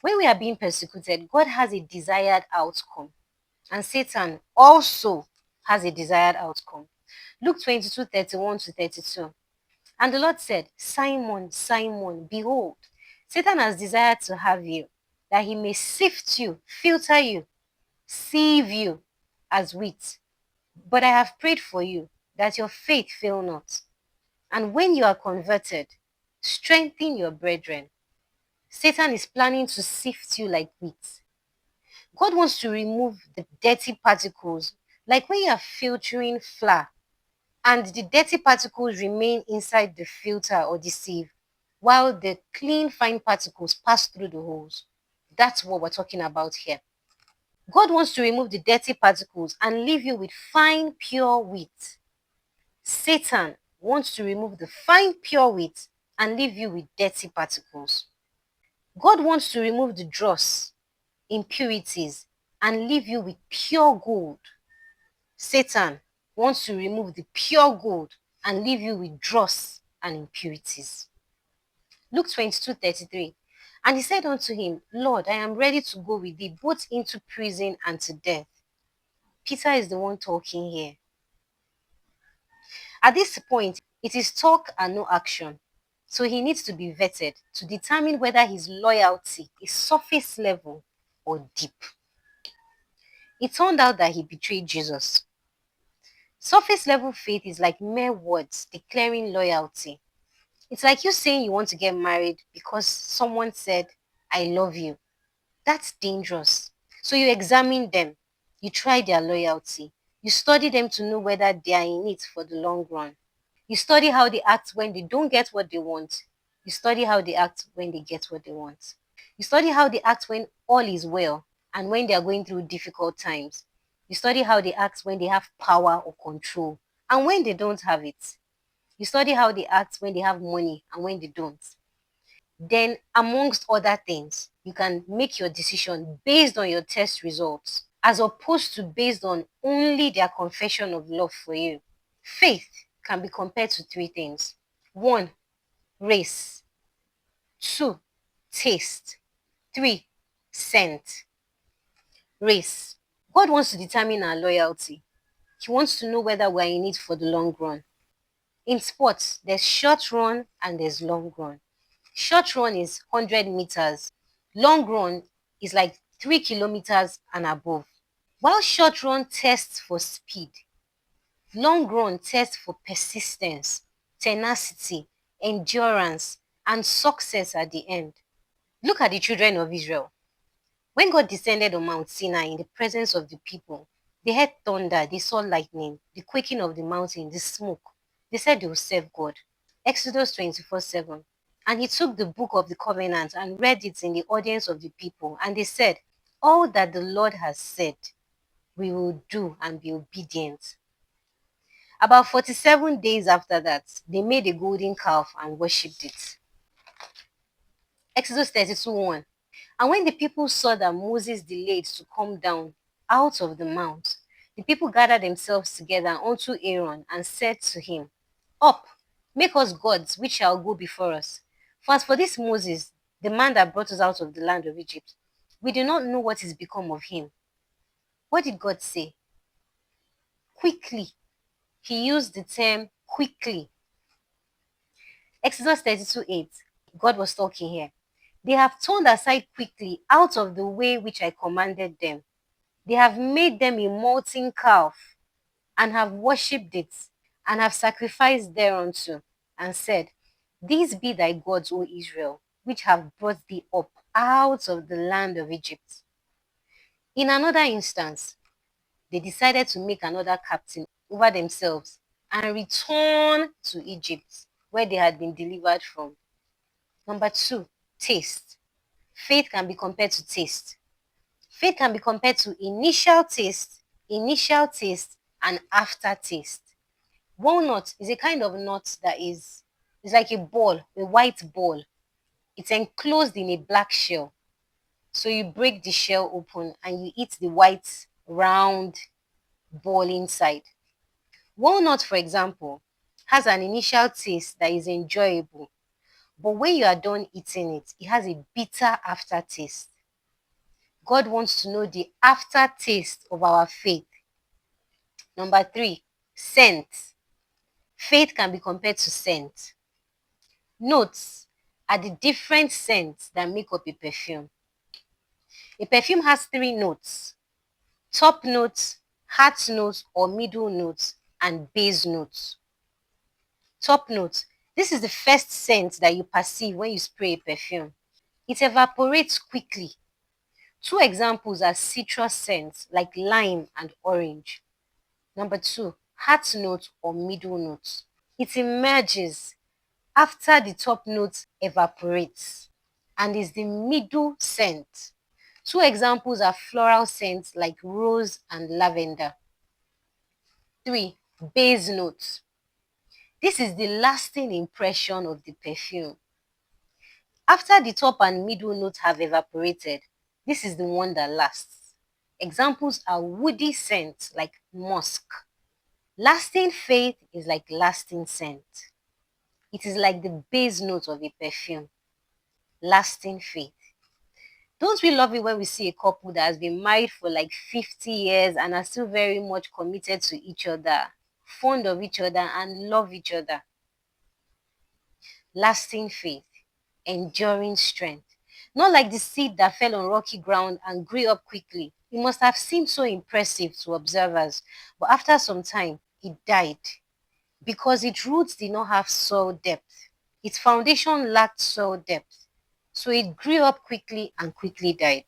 When we are being persecuted, God has a desired outcome, and Satan also has a desired outcome. Luke 22:31-32. And the Lord said, Simon, Simon, behold, Satan has desired to have you, that he may sift you, filter you, sieve you as wheat. But I have prayed for you, that your faith fail not. And when you are converted, strengthen your brethren. Satan is planning to sift you like wheat. God wants to remove the dirty particles, like when you are filtering flour and the dirty particles remain inside the filter or the sieve, while the clean, fine particles pass through the holes. That's what we're talking about here. God wants to remove the dirty particles and leave you with fine, pure wheat. Satan wants to remove the fine, pure wheat and leave you with dirty particles. God wants to remove the dross, impurities, and leave you with pure gold. Satan wants to remove the pure gold and leave you with dross and impurities. Luke 22:33. And he said unto him, Lord, I am ready to go with thee both into prison and to death. Peter is the one talking here. At this point, it is talk and no action. So he needs to be vetted to determine whether his loyalty is surface level or deep. It turned out that he betrayed Jesus. Surface level faith is like mere words declaring loyalty. It's like you saying you want to get married because someone said, I love you. That's dangerous. So you examine them, you try their loyalty, you study them to know whether they are in it for the long run. You study how they act when they don't get what they want. You study how they act when they get what they want. You study how they act when all is well and when they are going through difficult times. You study how they act when they have power or control and when they don't have it. You study how they act when they have money and when they don't. Then, amongst other things, you can make your decision based on your test results as opposed to based on only their confession of love for you. Faith can be compared to three things. 1, race. 2, taste. 3, scent. Race. God wants to determine our loyalty. He wants to know whether we're in it for the long run. In sports, there's short run and there's long run. Short run is 100 meters. Long run is like 3 kilometers and above. While short run tests for speed, long run tests for persistence, tenacity, endurance, and success at the end. Look at the children of Israel. When God descended on Mount Sinai in the presence of the people, they heard thunder, they saw lightning, the quaking of the mountain, the smoke. They said they will serve God. Exodus 24:7. And he took the book of the covenant and read it in the audience of the people. And they said, all that the Lord has said, we will do and be obedient. About 47 days after that, they made a golden calf and worshipped it. Exodus 32:1. And when the people saw that Moses delayed to come down out of the mount, the people gathered themselves together unto Aaron and said to him, Up, make us gods which shall go before us. For as for this Moses, the man that brought us out of the land of Egypt, we do not know what is become of him. What did God say? Quickly. He used the term quickly. Exodus 32:8. God was talking here. They have turned aside quickly out of the way which I commanded them. They have made them a molten calf and have worshipped it and have sacrificed thereunto and said, These be thy gods, O Israel, which have brought thee up out of the land of Egypt. In another instance, they decided to make another captain over themselves and return to Egypt, where they had been delivered from. Number 2, taste. Faith can be compared to taste. Faith can be compared to initial taste, and aftertaste. Walnut is a kind of nut that is like a ball, a white ball. It's enclosed in a black shell. So you break the shell open and you eat the white round ball inside. Walnut, for example, has an initial taste that is enjoyable, But when you are done eating it, it has a bitter aftertaste. God wants to know the aftertaste of our faith. Number 3, scent. Faith can be compared to scent. Notes are the different scents that make up a perfume. A perfume has 3 notes: top notes, heart notes or middle notes, and base notes. Top notes. This is the first scent that you perceive when you spray a perfume. It evaporates quickly. 2 examples are citrus scents like lime and orange. Number 2, heart note or middle note. It emerges after the top note evaporates and is the middle scent. 2 examples are floral scents like rose and lavender. 3, base notes. This is the lasting impression of the perfume. After the top and middle notes have evaporated, this is the one that lasts. Examples are woody scents like musk. Lasting faith is like lasting scent. It is like the base note of a perfume. Lasting faith. Don't we love it when we see a couple that has been married for like 50 years and are still very much committed to each other, fond of each other, and love each other? Lasting faith, enduring strength. Not like the seed that fell on rocky ground and grew up quickly. It must have seemed so impressive to observers, but after some time, it died because its roots did not have soil depth. Its foundation lacked soil depth. So it grew up quickly and quickly died.